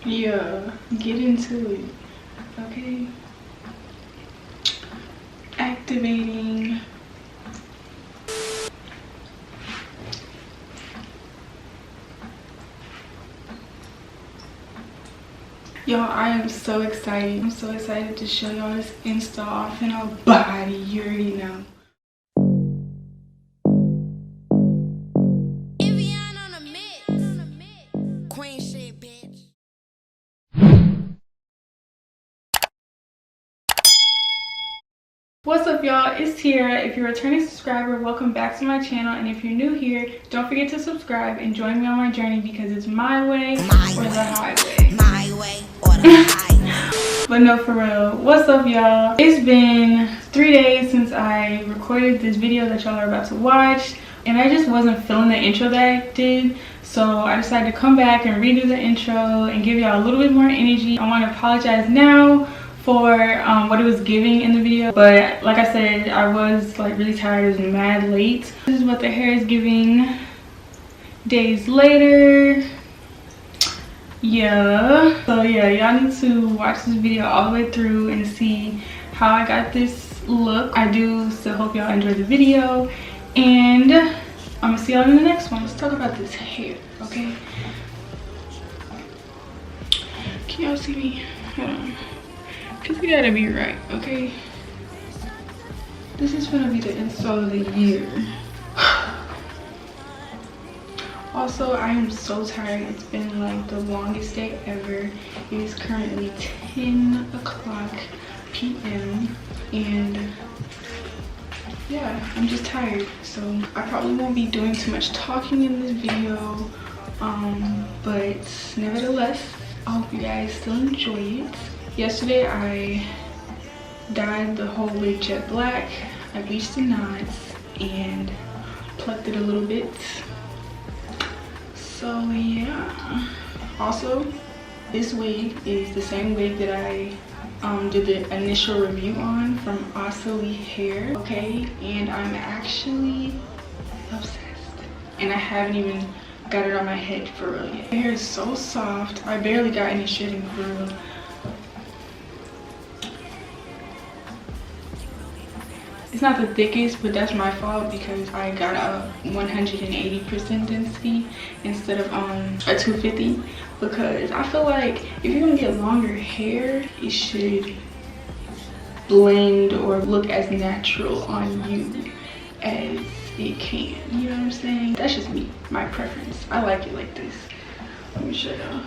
Yeah, get into it. Okay. Activating. Y'all, I am so excited. I'm so excited to show y'all this install in our body. You already know. What's up, y'all? It's Tiara. If you're a returning subscriber, welcome back to my channel, and if you're new here, don't forget to subscribe and join me on my journey because it's my way or the highway. My way or the highway. But no, for real, what's up, y'all? It's been 3 days since I recorded this video that y'all are about to watch, and I just wasn't feeling the intro that I did, so I decided to come back and redo the intro and give y'all a little bit more energy. I want to apologize now for what it was giving in the video, but like I said, I was like really tired. It was mad late. This is what the hair is giving days later. Yeah, so yeah, y'all need to watch this video all the way through and see how I got this look. I do still hope y'all enjoyed the video, and I'm gonna see y'all in the next one. Let's talk about this hair, okay? Can y'all see me? Hold on. Cause we gotta be right, okay? This is gonna be the install of the year. Also, I am so tired. It's been like the longest day ever. It is currently 10 o'clock p.m. and yeah, I'm just tired. So I probably won't be doing too much talking in this video. But nevertheless, I hope you guys still enjoy it. Yesterday I dyed the whole wig jet black. I bleached the knots and plucked it a little bit. So yeah. Also, this wig is the same wig that I did the initial review on from Ossilee hair. Okay, and I'm actually obsessed. And I haven't even got it on my head for real yet. My hair is so soft. I barely got any shedding for real. It's not the thickest, but that's my fault because I got a 180% density instead of a 250, because I feel like if you're gonna get longer hair, it should blend or look as natural on you as it can. You know what I'm saying? That's just me, my preference. I like it like this. Let me show y'all.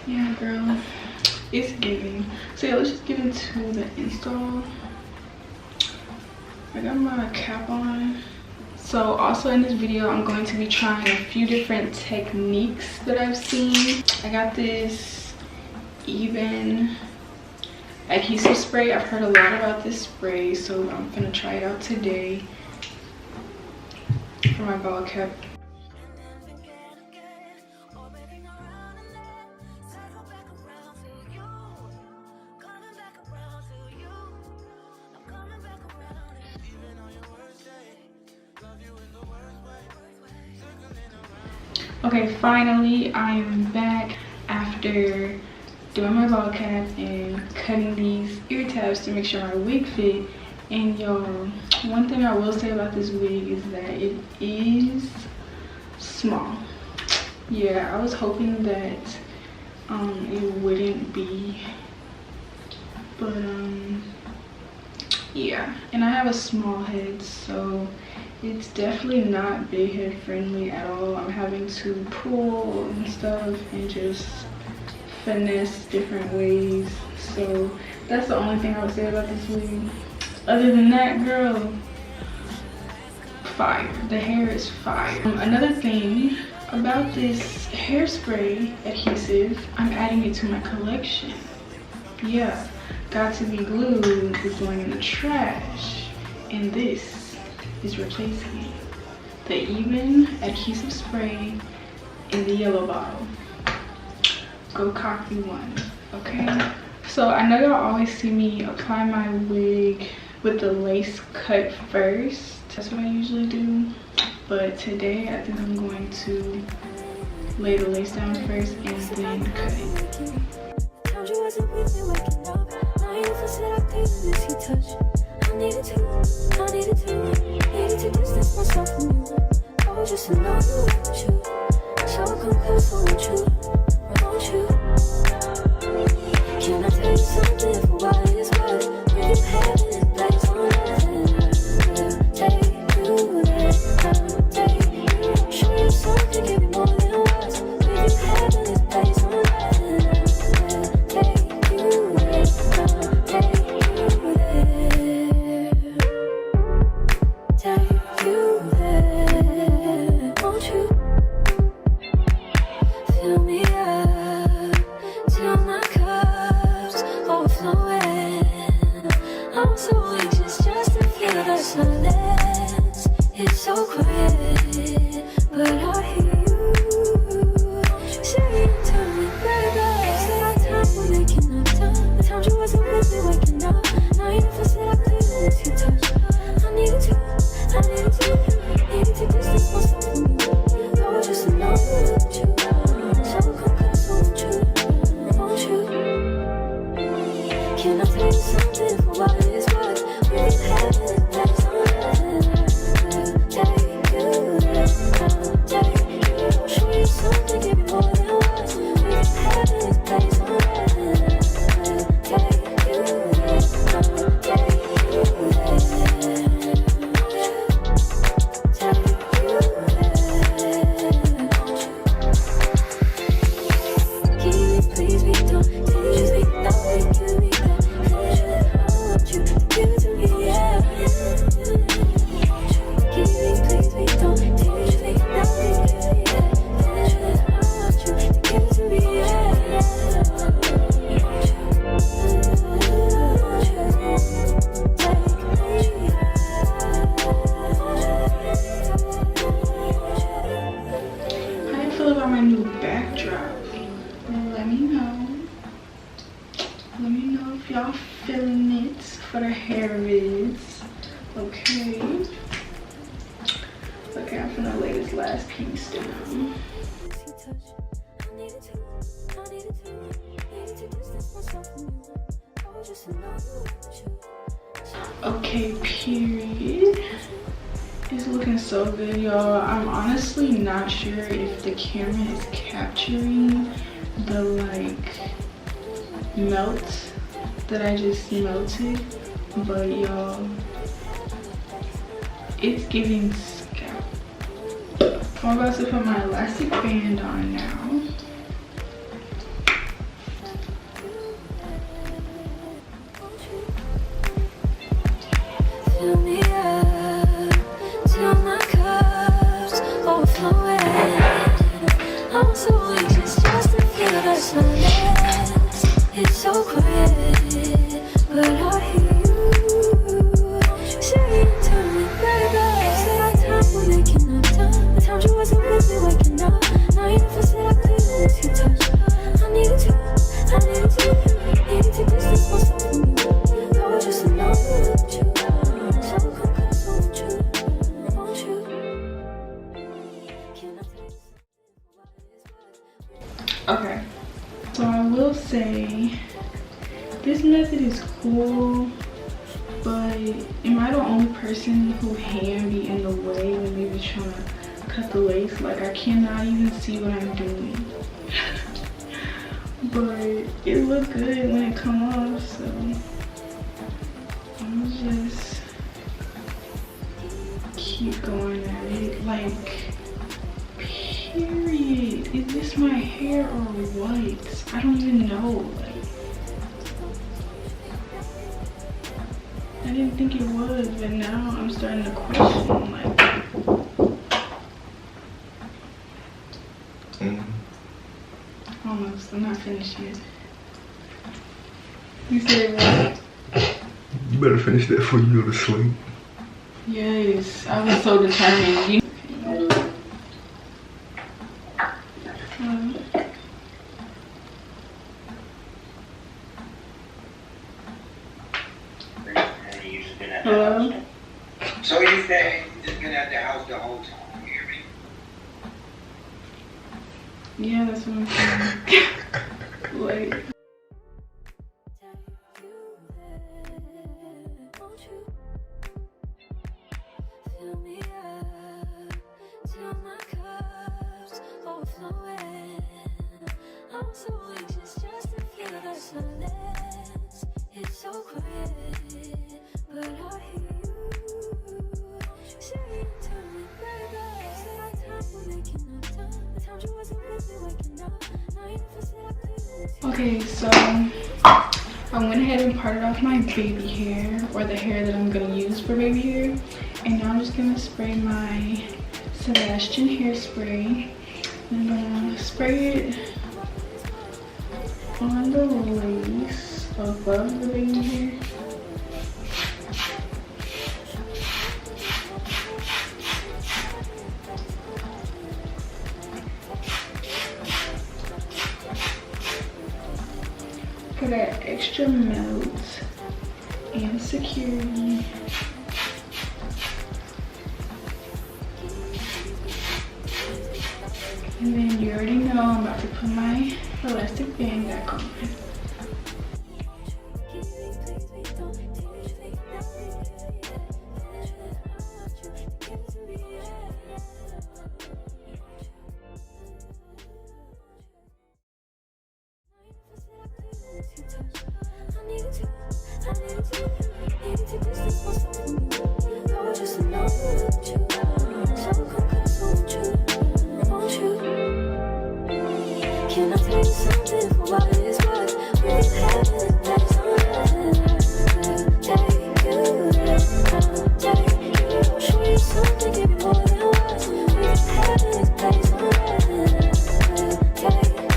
Yeah, girl. It's giving. So yeah, let's just get into the install. I got my cap on. So also in this video, I'm going to be trying a few different techniques that I've seen. I got this even adhesive spray. I've heard a lot about this spray, so I'm gonna try it out today for my ball cap. Okay, finally I am back after doing my ball cap and cutting these ear tabs to make sure my wig fit. And y'all, one thing I will say about this wig is that it is small. Yeah, I was hoping that it wouldn't be, but yeah. And I have a small head, so it's definitely not big head friendly at all. I'm having to pull and stuff and just finesse different ways. So that's the only thing I would say about this wig. Other than that, girl, fire. The hair is fire. Another thing about this hairspray adhesive, I'm adding it to my collection. Yeah, got to be glued is going in the trash, and this is replacing the even adhesive spray in the yellow bottle. Go copy one, okay? So I know y'all always see me apply my wig with the lace cut first. That's what I usually do, but today I think I'm going to lay the lace down first and then cut it. Can I tell you something for what it's worth? When you have this place on nothing, take you there, take you. Show you something, give you more than words. When you have this place on nothing, take you there, take you there, take you there. Won't you fill me up till my cup's overflowing? I'm so anxious just to feel the silence. It's so quiet, but I hear you saying to me, baby, said our time we're making up time. The times you wasn't with me waking up. Now you never said I couldn't let you touch. I needed to distance myself from you. I was just alone with you. So come close, won't you? Won't you? Can I tell you something for what it's worth? When you have this place on take you there, take you. Show you something, give you more than words. When you have this place on take you there, take you there, take you there. Please be don't just be that way, give me that. I want you to give it to me, yeah. Please be don't just be that way, give me that. I want you to give it to me, yeah. How do you feel about my new backdrop? Let me know. Let me know if y'all feeling it for the hair vids. Okay. Okay, I'm gonna lay this last piece down. Okay, period. It's looking so good, y'all. I'm honestly not sure if the camera is capturing the like melt that I just melted, but y'all, it's giving scalp. I'm about to put my elastic band on now. Fill me up till my cup's overflowing. I'm so anxious just to feel the silence. It's so quiet, but I hear you saying to me, baby, said our time we're making up time. The times you wasn't with me waking up. Now you never said I couldn't let you touch. I needed to distance myself from you. I was just alone with you. So come close, won't you? Won't you? Can I tell you something? Okay, so I will say this method is cool, but am I the only person who hand be in the way when they be trying to cut the lace? Like, I cannot even see what I'm doing. But it looked good when it come off, so I'm just keep going at it. Like, period. Is this my hair or what? I don't even know. Like, I didn't think it was, but now I'm starting to question. Like, almost. I'm not finished yet. You said what? You better finish that before you go to sleep. Yes, I was so determined. Hello? So you say you've just been at the house the whole time, you hear me? Yeah, that's what I'm saying. Like. I'm so anxious just to feel that silence. It's so quiet, but I hear you. Say it to me, baby. Say our time we're making up time. The time you wasn't with me waking up. Now you never said I couldn't. Okay, so I went ahead and parted off my baby hair, or the hair that I'm gonna use for baby hair, and now I'm just gonna spray my Sebastian hairspray. I'm gonna spray it on the lace above the baby hair. For that extra melt and security. And then you already know I'm about to put my elastic band back on. Can I tell you something for what it's worth? We've had it, that's take you there, take you. Show you something, give you more than words. We've had it, that's take you there, take you there.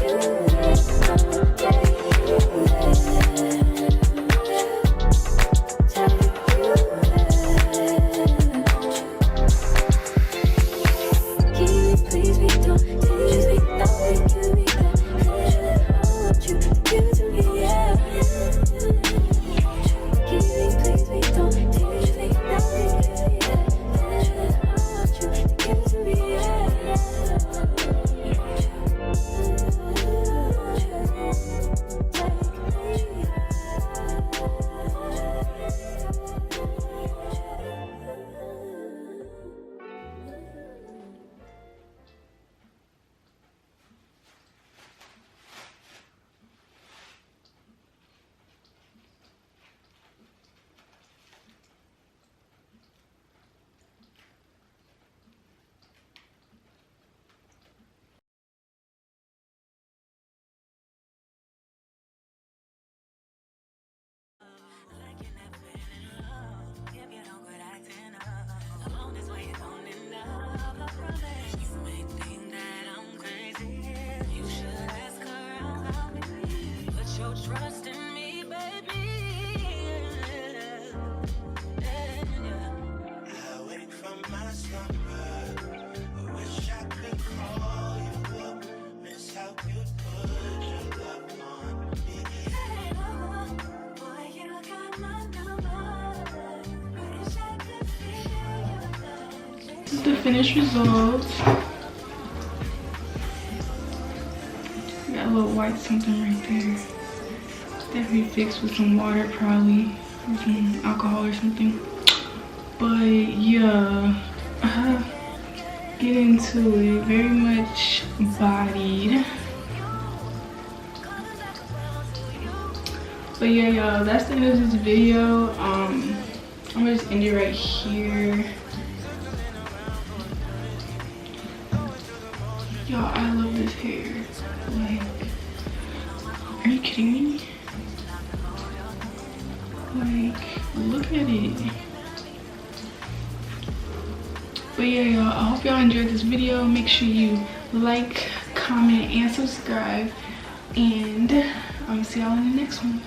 Can you please be done? Can you just be done? Can you be done? Trust in me, baby. I wake from my slumber. I wish I could call you up. Miss how you put your love on me. Hey, boy, you got my number. Wish I could feel your love. This is the finished result. Got a little white something right there. Definitely fixed with some water, probably, or some alcohol or something. But yeah, get into it. Very much bodied. But yeah, y'all, that's the end of this video. I'm gonna just end it right here. Y'all, I love this hair. Like, are you kidding me? Like, look at it. But yeah, y'all, I hope y'all enjoyed this video. Make sure you like, comment, and subscribe. And I'm gonna see y'all in the next one.